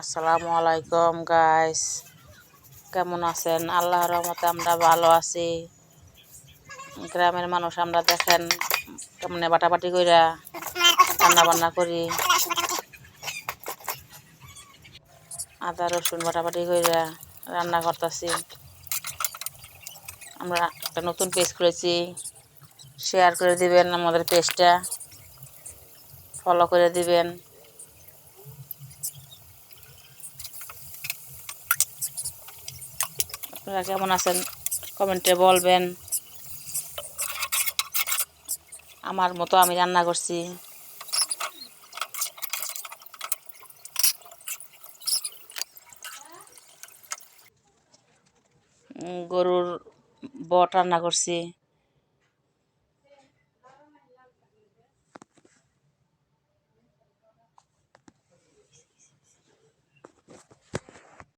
আসসালামু আলাইকুম গাইস, কেমন আছেন? আল্লাহর রহমতে আমরা ভালো আছি। গ্রামের মানুষ আমরা দেখেন কেমনে বাটাবাটি কইরা রান্না বান্না করি, আদা রসুন বাটাবাটি কইরা রান্না করতেছি। আমরা একটা নতুন পেজ খুলেছি, শেয়ার করে দিবেন, আমাদের পেজটা ফলো করে দিবেন। আপনারা কেমন আছেন কমেন্টে বলবেন। আমার মতো আমি রান্না করছি। গরুর বট রান্না করছি।